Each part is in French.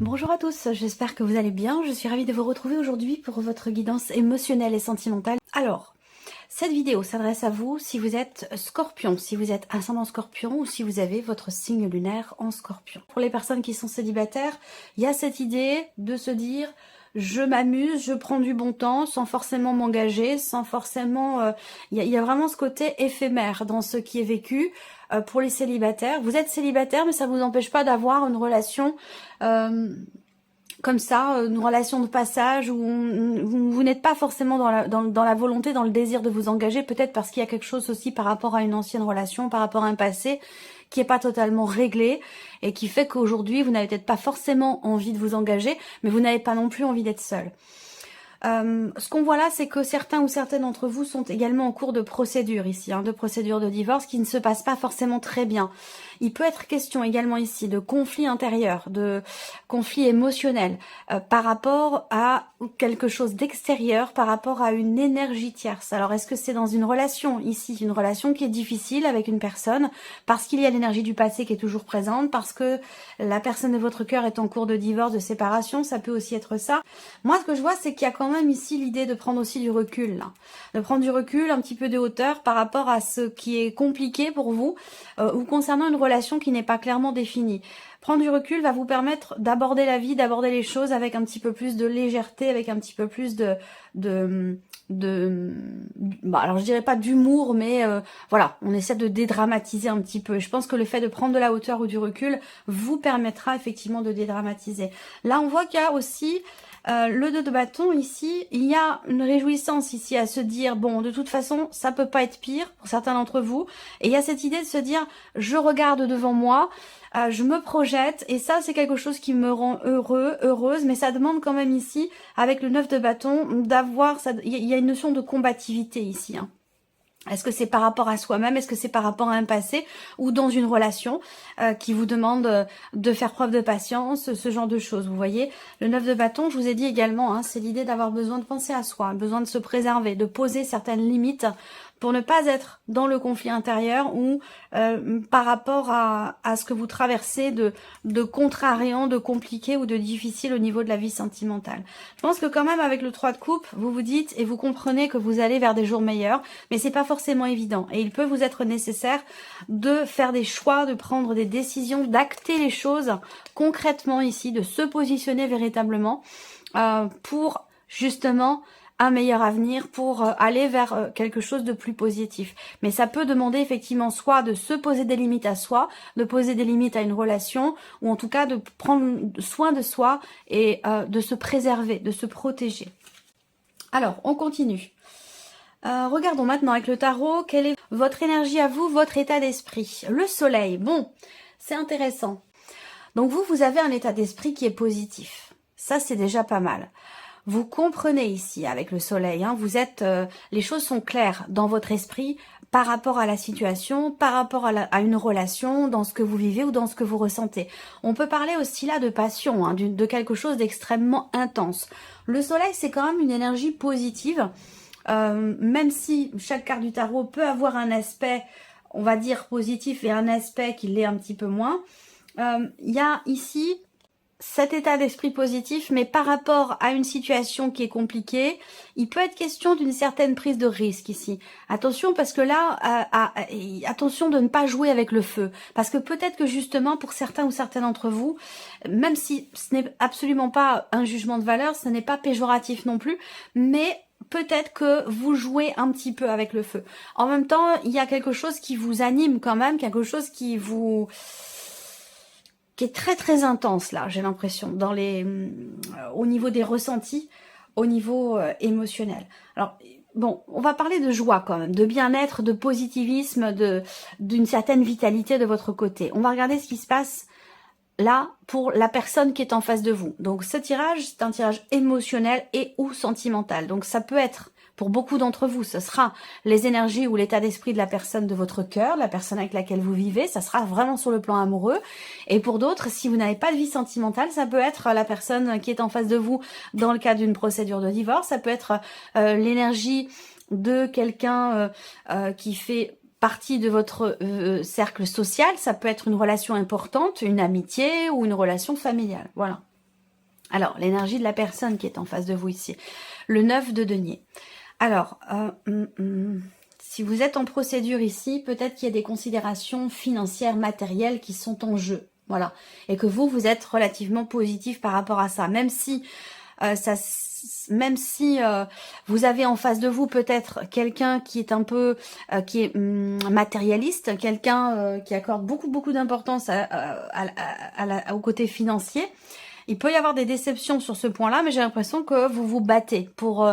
Bonjour à tous, j'espère que vous allez bien. Je suis ravie de vous retrouver aujourd'hui pour votre guidance émotionnelle et sentimentale. Alors, cette vidéo s'adresse à vous si vous êtes scorpion, si vous êtes ascendant scorpion ou si vous avez votre signe lunaire en scorpion. Pour les personnes qui sont célibataires, il y a cette idée de se dire je m'amuse, je prends du bon temps sans forcément m'engager, sans forcément... Il y a vraiment ce côté éphémère dans ce qui est vécu. Pour les célibataires, vous êtes célibataire mais ça ne vous empêche pas d'avoir une relation comme ça, une relation de passage où vous n'êtes pas forcément dans la volonté, dans le désir de vous engager, peut-être parce qu'il y a quelque chose aussi par rapport à une ancienne relation, par rapport à un passé qui est pas totalement réglé et qui fait qu'aujourd'hui vous n'avez peut-être pas forcément envie de vous engager, mais vous n'avez pas non plus envie d'être seul. Ce qu'on voit là, c'est que certains ou certaines d'entre vous sont également en cours de procédure ici, de procédure de divorce qui ne se passe pas forcément très bien. Il peut être question également ici de conflits intérieurs, de conflits émotionnels par rapport à quelque chose d'extérieur, par rapport à une énergie tierce. Alors est-ce que c'est dans une relation ici, une relation qui est difficile avec une personne, parce qu'il y a l'énergie du passé qui est toujours présente, parce que la personne de votre cœur est en cours de divorce, de séparation, ça peut aussi être ça. Moi ce que je vois, c'est qu'il y a quand même ici l'idée de prendre aussi du recul, là. De prendre du recul, un petit peu de hauteur par rapport à ce qui est compliqué pour vous ou concernant une relation qui n'est pas clairement définie. Prendre du recul va vous permettre d'aborder la vie, d'aborder les choses avec un petit peu plus de légèreté, avec un petit peu plus alors je dirais pas d'humour, mais voilà, on essaie de dédramatiser un petit peu. Et je pense que le fait de prendre de la hauteur ou du recul vous permettra effectivement de dédramatiser. Là, on voit qu'il y a aussi le 2 de bâton ici, il y a une réjouissance ici à se dire, bon, de toute façon, ça peut pas être pire pour certains d'entre vous. Et il y a cette idée de se dire, je regarde devant moi, je me projette, et ça, c'est quelque chose qui me rend heureuse, mais ça demande quand même ici, avec le 9 de bâton, d'avoir, il y a une notion de combativité ici, Est-ce que c'est par rapport à soi-même, est-ce que c'est par rapport à un passé ou dans une relation qui vous demande de faire preuve de patience, ce genre de choses, vous voyez. Le 9 de bâton, je vous ai dit également, c'est l'idée d'avoir besoin de penser à soi, besoin de se préserver, de poser certaines limites pour ne pas être dans le conflit intérieur ou par rapport à ce que vous traversez de contrariant, de compliqué ou de difficile au niveau de la vie sentimentale. Je pense que quand même avec le 3 de coupe, vous vous dites et vous comprenez que vous allez vers des jours meilleurs, mais c'est pas forcément évident. Et il peut vous être nécessaire de faire des choix, de prendre des décisions, d'acter les choses concrètement ici, de se positionner véritablement pour justement un meilleur avenir, pour aller vers quelque chose de plus positif. Mais ça peut demander effectivement soit de se poser des limites à soi, de poser des limites à une relation, ou en tout cas de prendre soin de soi et de se préserver, de se protéger. Alors, on continue. Regardons maintenant avec le tarot, quelle est votre énergie à vous, votre état d'esprit. Le soleil, bon, c'est intéressant. Donc vous avez un état d'esprit qui est positif. Ça, c'est déjà pas mal. Vous comprenez ici avec le soleil, vous êtes, les choses sont claires dans votre esprit par rapport à la situation, par rapport à une relation, dans ce que vous vivez ou dans ce que vous ressentez. On peut parler aussi là de passion, de quelque chose d'extrêmement intense. Le soleil, c'est quand même une énergie positive, même si chaque carte du tarot peut avoir un aspect, on va dire, positif et un aspect qui l'est un petit peu moins. Il y a ici cet état d'esprit positif, mais par rapport à une situation qui est compliquée, il peut être question d'une certaine prise de risque ici. Attention parce que là, attention de ne pas jouer avec le feu. Parce que peut-être que justement, pour certains ou certaines d'entre vous, même si ce n'est absolument pas un jugement de valeur, ce n'est pas péjoratif non plus, mais peut-être que vous jouez un petit peu avec le feu. En même temps, il y a quelque chose qui vous anime quand même, quelque chose qui est très très intense là, j'ai l'impression, au niveau des ressentis, au niveau émotionnel. Alors bon, on va parler de joie quand même, de bien-être, de positivisme, d'une certaine vitalité de votre côté. On va regarder ce qui se passe là pour la personne qui est en face de vous. Donc ce tirage, c'est un tirage émotionnel et ou sentimental. Donc ça peut être, pour beaucoup d'entre vous, ce sera les énergies ou l'état d'esprit de la personne de votre cœur, la personne avec laquelle vous vivez, ça sera vraiment sur le plan amoureux. Et pour d'autres, si vous n'avez pas de vie sentimentale, ça peut être la personne qui est en face de vous dans le cadre d'une procédure de divorce, ça peut être l'énergie de quelqu'un qui fait partie de votre cercle social, ça peut être une relation importante, une amitié ou une relation familiale, voilà. Alors, l'énergie de la personne qui est en face de vous ici. Le 9 de denier. Alors, si vous êtes en procédure ici, peut-être qu'il y a des considérations financières, matérielles qui sont en jeu. Voilà. Et que vous êtes relativement positif par rapport à ça. Même si vous avez en face de vous peut-être quelqu'un qui est un peu matérialiste, quelqu'un qui accorde beaucoup d'importance au côté financier. Il peut y avoir des déceptions sur ce point-là, mais j'ai l'impression que vous vous battez pour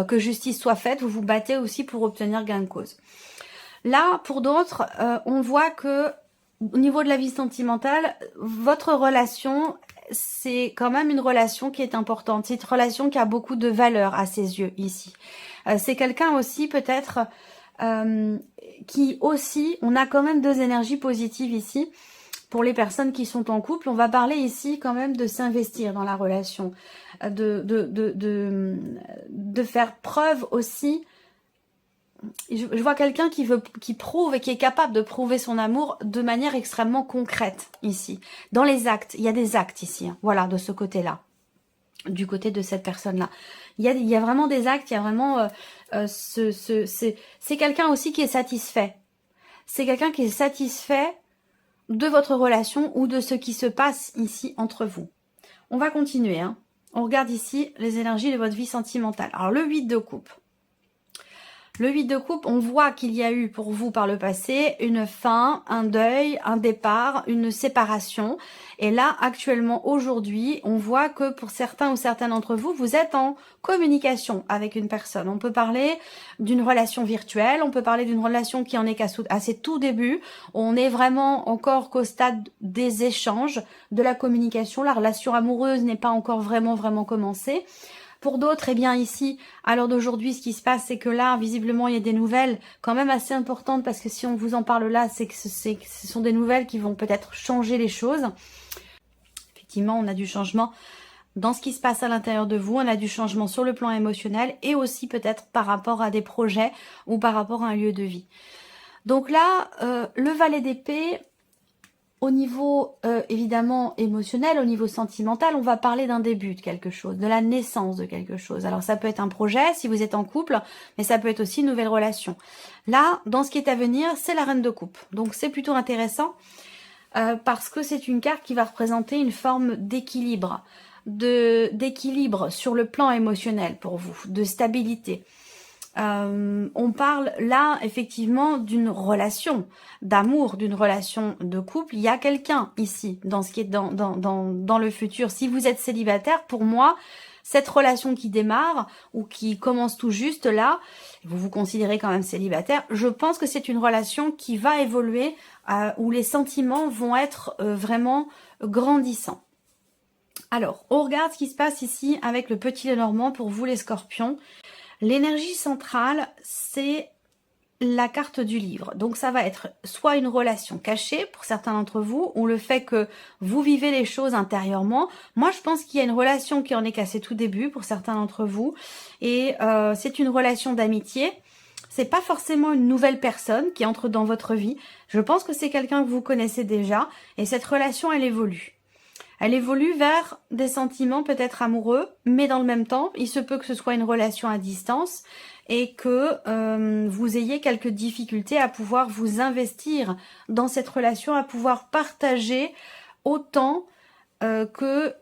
que justice soit faite. Vous vous battez aussi pour obtenir gain de cause. Là, pour d'autres, on voit que au niveau de la vie sentimentale, votre relation, c'est quand même une relation qui est importante. C'est une relation qui a beaucoup de valeur à ses yeux ici. C'est quelqu'un aussi peut-être qui aussi, on a quand même deux énergies positives ici. Pour les personnes qui sont en couple, on va parler ici quand même de s'investir dans la relation, de faire preuve aussi. Je vois quelqu'un qui prouve et qui est capable de prouver son amour de manière extrêmement concrète ici. Dans les actes, il y a des actes ici, hein, voilà, de ce côté-là, du côté de cette personne-là. Il y a vraiment des actes, il y a vraiment c'est quelqu'un aussi qui est satisfait. C'est quelqu'un qui est satisfait de votre relation ou de ce qui se passe ici entre vous. On va continuer. Hein. On regarde ici les énergies de votre vie sentimentale. Alors le 8 de coupe. Le 8 de coupe, on voit qu'il y a eu pour vous par le passé une fin, un deuil, un départ, une séparation. Et là, actuellement, aujourd'hui, on voit que pour certains ou certaines d'entre vous, vous êtes en communication avec une personne. On peut parler d'une relation virtuelle, on peut parler d'une relation qui en est à ses tout débuts. On est vraiment encore qu'au stade des échanges, de la communication. La relation amoureuse n'est pas encore vraiment commencée. Pour d'autres, eh bien ici, à l'heure d'aujourd'hui, ce qui se passe, c'est que là, visiblement, il y a des nouvelles quand même assez importantes, parce que si on vous en parle là, c'est que ce sont des nouvelles qui vont peut-être changer les choses. Effectivement, on a du changement dans ce qui se passe à l'intérieur de vous, on a du changement sur le plan émotionnel et aussi peut-être par rapport à des projets ou par rapport à un lieu de vie. Donc là, le valet d'épée... Au niveau évidemment émotionnel, au niveau sentimental, on va parler d'un début de quelque chose, de la naissance de quelque chose. Alors ça peut être un projet si vous êtes en couple, mais ça peut être aussi une nouvelle relation. Là, dans ce qui est à venir, c'est la reine de coupe. Donc c'est plutôt intéressant parce que c'est une carte qui va représenter une forme d'équilibre, d'équilibre sur le plan émotionnel pour vous, de stabilité. On parle là effectivement d'une relation d'amour, d'une relation de couple. Il y a quelqu'un ici dans ce qui est dans le futur. Si vous êtes célibataire, pour moi, cette relation qui démarre ou qui commence tout juste là, vous vous considérez quand même célibataire, je pense que c'est une relation qui va évoluer, où les sentiments vont être vraiment grandissants. Alors, on regarde ce qui se passe ici avec le petit Lenormand pour vous les scorpions. L'énergie centrale, c'est la carte du livre. Donc ça va être soit une relation cachée pour certains d'entre vous, ou le fait que vous vivez les choses intérieurement. Moi, je pense qu'il y a une relation qui en est qu'à ses tout débuts pour certains d'entre vous. Et c'est une relation d'amitié. C'est pas forcément une nouvelle personne qui entre dans votre vie. Je pense que c'est quelqu'un que vous connaissez déjà. Et cette relation, elle évolue. Elle évolue vers des sentiments peut-être amoureux, mais dans le même temps, il se peut que ce soit une relation à distance et que vous ayez quelques difficultés à pouvoir vous investir dans cette relation, à pouvoir partager autant que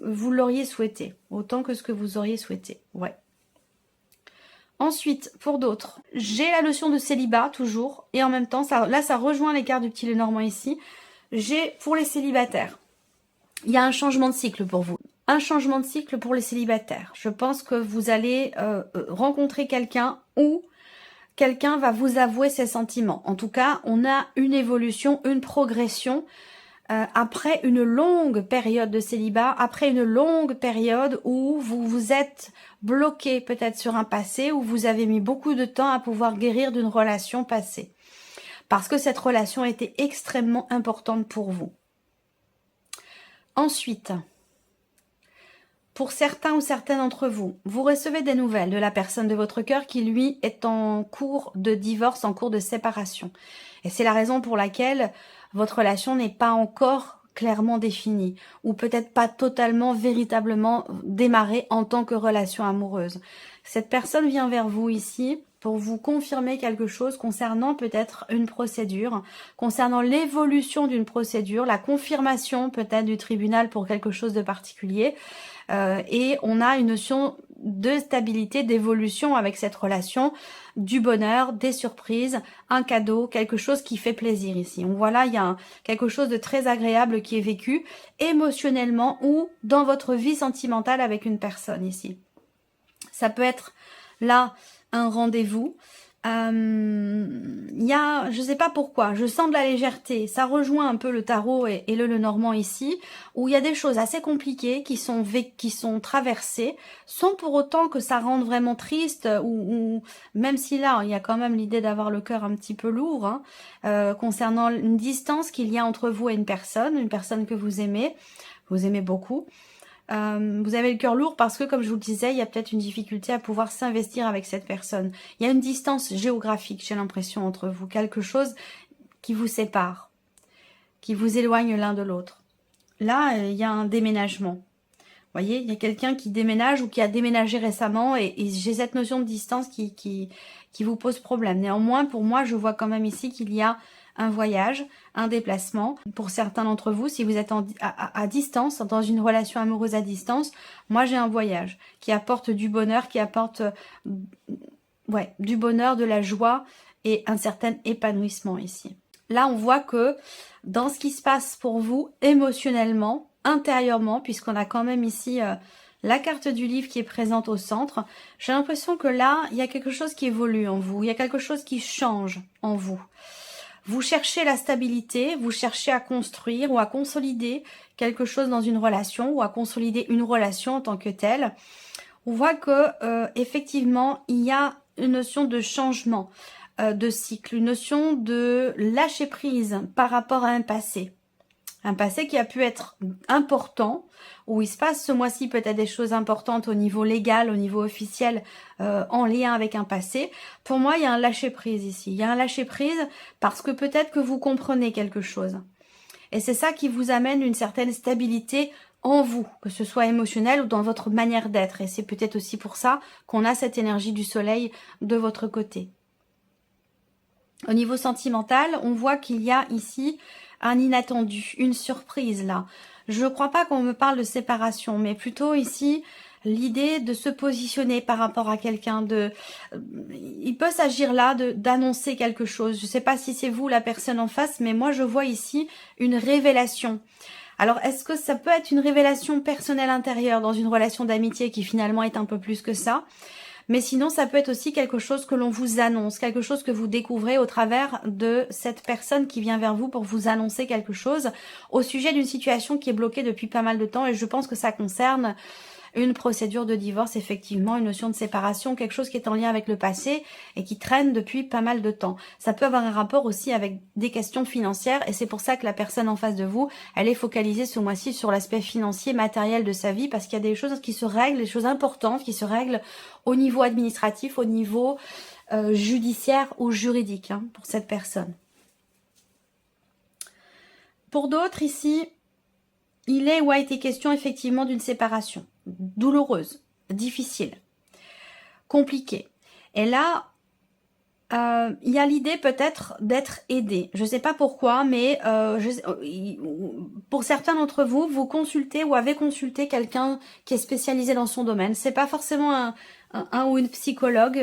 vous l'auriez souhaité, autant que ce que vous auriez souhaité. Ouais. Ensuite, pour d'autres, j'ai la notion de célibat toujours, et en même temps, là ça rejoint les cartes du petit Lenormand ici, j'ai pour les célibataires. Il y a un changement de cycle pour vous. Un changement de cycle pour les célibataires. Je pense que vous allez rencontrer quelqu'un ou quelqu'un va vous avouer ses sentiments. En tout cas, on a une évolution, une progression après une longue période de célibat, après une longue période où vous vous êtes bloqué peut-être sur un passé, où vous avez mis beaucoup de temps à pouvoir guérir d'une relation passée. Parce que cette relation était extrêmement importante pour vous. Ensuite, pour certains ou certaines d'entre vous, vous recevez des nouvelles de la personne de votre cœur qui, lui, est en cours de divorce, en cours de séparation. Et c'est la raison pour laquelle votre relation n'est pas encore clairement définie ou peut-être pas totalement, véritablement démarrée en tant que relation amoureuse. Cette personne vient vers vous ici pour vous confirmer quelque chose concernant peut-être une procédure, concernant l'évolution d'une procédure, la confirmation peut-être du tribunal pour quelque chose de particulier. Et on a une notion de stabilité, d'évolution avec cette relation, du bonheur, des surprises, un cadeau, quelque chose qui fait plaisir ici. On voit là, il y a quelque chose de très agréable qui est vécu émotionnellement ou dans votre vie sentimentale avec une personne ici. Ça peut être là un rendez-vous. Il y a, je sais pas pourquoi, je sens de la légèreté. Ça rejoint un peu le tarot et le Lenormand ici, où il y a des choses assez compliquées qui sont traversées, sans pour autant que ça rende vraiment triste, ou même si là, il y a quand même l'idée d'avoir le cœur un petit peu lourd, hein, concernant une distance qu'il y a entre vous et une personne que vous aimez beaucoup. Vous avez le cœur lourd parce que, comme je vous le disais, il y a peut-être une difficulté à pouvoir s'investir avec cette personne. Il y a une distance géographique, j'ai l'impression, entre vous. Quelque chose qui vous sépare, qui vous éloigne l'un de l'autre. Là, il y a un déménagement. Vous voyez, il y a quelqu'un qui déménage ou qui a déménagé récemment et j'ai cette notion de distance qui vous pose problème. Néanmoins, pour moi, je vois quand même ici qu'il y a un voyage, un déplacement. Pour certains d'entre vous, si vous êtes à distance, dans une relation amoureuse à distance, moi j'ai un voyage qui apporte du bonheur, qui apporte du bonheur, de la joie et un certain épanouissement ici. Là, on voit que dans ce qui se passe pour vous émotionnellement, intérieurement, puisqu'on a quand même ici la carte du livre qui est présente au centre, j'ai l'impression que là, il y a quelque chose qui évolue en vous, il y a quelque chose qui change en vous. Vous cherchez la stabilité, vous cherchez à construire ou à consolider quelque chose dans une relation ou à consolider une relation en tant que telle. On voit que effectivement, il y a une notion de changement de cycle, une notion de lâcher prise par rapport à un passé. Un passé qui a pu être important, où il se passe ce mois-ci peut-être des choses importantes au niveau légal, au niveau officiel, en lien avec un passé. Pour moi, il y a un lâcher-prise ici. Il y a un lâcher-prise parce que peut-être que vous comprenez quelque chose. Et c'est ça qui vous amène une certaine stabilité en vous, que ce soit émotionnel ou dans votre manière d'être. Et c'est peut-être aussi pour ça qu'on a cette énergie du soleil de votre côté. Au niveau sentimental, on voit qu'il y a ici un inattendu, une surprise là. Je ne crois pas qu'on me parle de séparation, mais plutôt ici l'idée de se positionner par rapport à quelqu'un. Il peut s'agir là d'annoncer quelque chose. Je ne sais pas si c'est vous la personne en face, mais moi je vois ici une révélation. Alors est-ce que ça peut être une révélation personnelle intérieure dans une relation d'amitié qui finalement est un peu plus que ça ? Mais sinon, ça peut être aussi quelque chose que l'on vous annonce, quelque chose que vous découvrez au travers de cette personne qui vient vers vous pour vous annoncer quelque chose au sujet d'une situation qui est bloquée depuis pas mal de temps. Et je pense que ça concerne une procédure de divorce, effectivement, une notion de séparation, quelque chose qui est en lien avec le passé et qui traîne depuis pas mal de temps. Ça peut avoir un rapport aussi avec des questions financières et c'est pour ça que la personne en face de vous, elle est focalisée ce mois-ci sur l'aspect financier, matériel de sa vie parce qu'il y a des choses qui se règlent, des choses importantes qui se règlent au niveau administratif, au niveau judiciaire ou juridique pour cette personne. Pour d'autres ici, il est ou a été question effectivement d'une séparation douloureuse, difficile, compliquée. Et là, il y a l'idée peut-être d'être aidé. Je ne sais pas pourquoi, mais pour certains d'entre vous, vous consultez ou avez consulté quelqu'un qui est spécialisé dans son domaine. C'est pas forcément un ou une psychologue.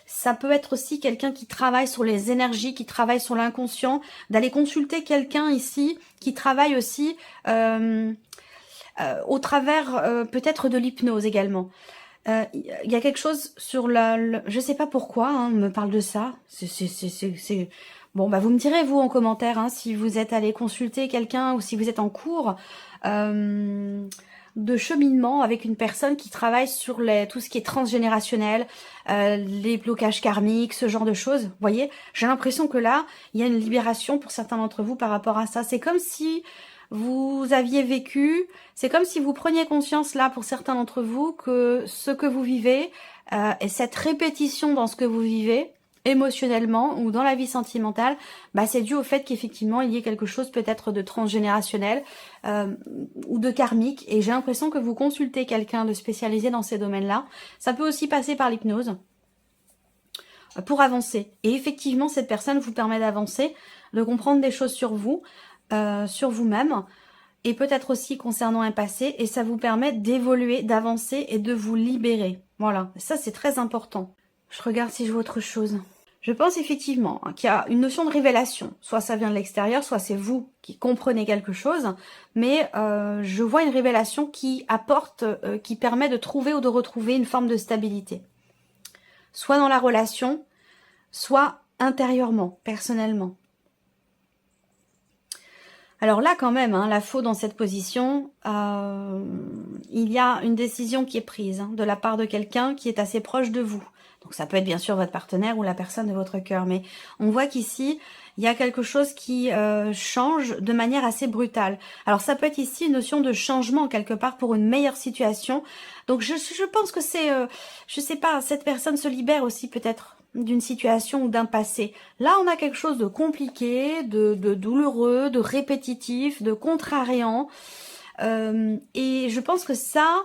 Ça peut être aussi quelqu'un qui travaille sur les énergies, qui travaille sur l'inconscient. D'aller consulter quelqu'un ici qui travaille aussi au travers peut-être de l'hypnose également. Il y a quelque chose sur je sais pas pourquoi on me parle de ça. C'est bon, bah vous me direz vous en commentaire si vous êtes allé consulter quelqu'un ou si vous êtes en cours de cheminement avec une personne qui travaille sur tout ce qui est transgénérationnel, les blocages karmiques, ce genre de choses. Vous voyez, j'ai l'impression que là, il y a une libération pour certains d'entre vous par rapport à ça. C'est comme si vous aviez vécu, c'est comme si vous preniez conscience là pour certains d'entre vous que ce que vous vivez et cette répétition dans ce que vous vivez émotionnellement ou dans la vie sentimentale, bah c'est dû au fait qu'effectivement il y ait quelque chose peut-être de transgénérationnel ou de karmique, et j'ai l'impression que vous consultez quelqu'un de spécialisé dans ces domaines-là. Ça peut aussi passer par l'hypnose pour avancer, et effectivement cette personne vous permet d'avancer, de comprendre des choses sur vous, sur vous-même, et peut-être aussi concernant un passé, et ça vous permet d'évoluer, d'avancer et de vous libérer. Voilà, ça c'est très important. Je regarde si je vois autre chose. Je pense effectivement qu'il y a une notion de révélation. Soit ça vient de l'extérieur, soit c'est vous qui comprenez quelque chose. Mais je vois une révélation qui apporte, qui permet de trouver ou de retrouver une forme de stabilité. Soit dans la relation, soit intérieurement, personnellement. Alors là quand même, hein, la faux dans cette position, il y a une décision qui est prise de la part de quelqu'un qui est assez proche de vous. Donc ça peut être bien sûr votre partenaire ou la personne de votre cœur, mais on voit qu'ici, il y a quelque chose qui change de manière assez brutale. Alors ça peut être ici une notion de changement quelque part pour une meilleure situation. Donc je pense que c'est, je sais pas, cette personne se libère aussi peut-être d'une situation ou d'un passé. Là, on a quelque chose de compliqué, de douloureux, de répétitif, de contrariant. Et je pense que ça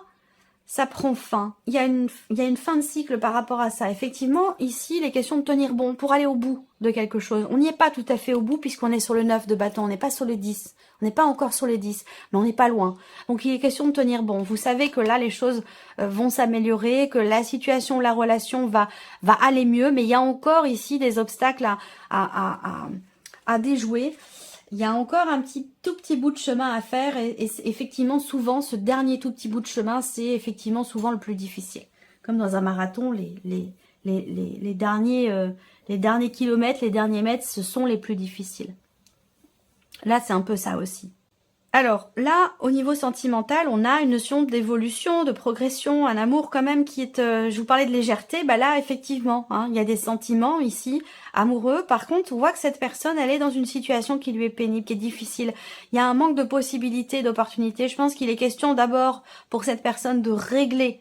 prend fin. Il y a une fin de cycle par rapport à ça. Effectivement, ici, il est question de tenir bon pour aller au bout de quelque chose. On n'y est pas tout à fait au bout puisqu'on est sur le 9 de bâton. On n'est pas sur le 10. On n'est pas encore sur le 10, mais on n'est pas loin. Donc, il est question de tenir bon. Vous savez que là, les choses vont s'améliorer, que la situation, la relation va aller mieux, mais il y a encore ici des obstacles à déjouer. Il y a encore un tout petit bout de chemin à faire, et effectivement souvent ce dernier tout petit bout de chemin, c'est effectivement souvent le plus difficile. Comme dans un marathon, les derniers kilomètres, les derniers mètres, ce sont les plus difficiles. Là, c'est un peu ça aussi. Alors là, au niveau sentimental, on a une notion d'évolution, de progression, un amour quand même qui est... je vous parlais de légèreté, bah là, effectivement, hein, il y a des sentiments ici, amoureux. Par contre, on voit que cette personne, elle est dans une situation qui lui est pénible, qui est difficile. Il y a un manque de possibilités, d'opportunités. Je pense qu'il est question d'abord pour cette personne de régler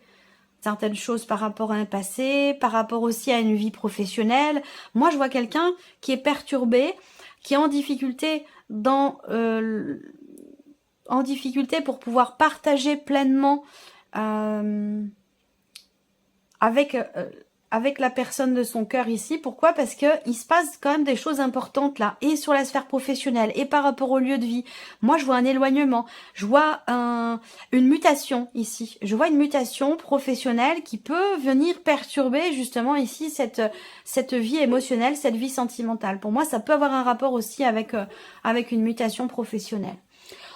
certaines choses par rapport à un passé, par rapport aussi à une vie professionnelle. Moi, je vois quelqu'un qui est perturbé, qui est en difficulté en difficulté pour pouvoir partager pleinement avec la personne de son cœur ici. Pourquoi? Parce que il se passe quand même des choses importantes là, et sur la sphère professionnelle, et par rapport au lieu de vie. Moi, je vois un éloignement, je vois une mutation ici. Je vois une mutation professionnelle qui peut venir perturber justement ici cette vie émotionnelle, cette vie sentimentale. Pour moi, ça peut avoir un rapport aussi avec une mutation professionnelle.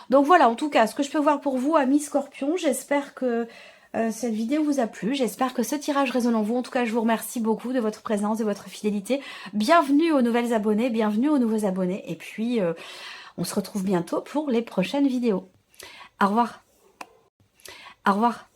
Donc voilà, en tout cas, ce que je peux voir pour vous, amis Scorpion, j'espère que cette vidéo vous a plu, j'espère que ce tirage résonne en vous. En tout cas, je vous remercie beaucoup de votre présence, de votre fidélité. Bienvenue aux nouvelles abonnés, bienvenue aux nouveaux abonnés. Et puis, on se retrouve bientôt pour les prochaines vidéos. Au revoir. Au revoir.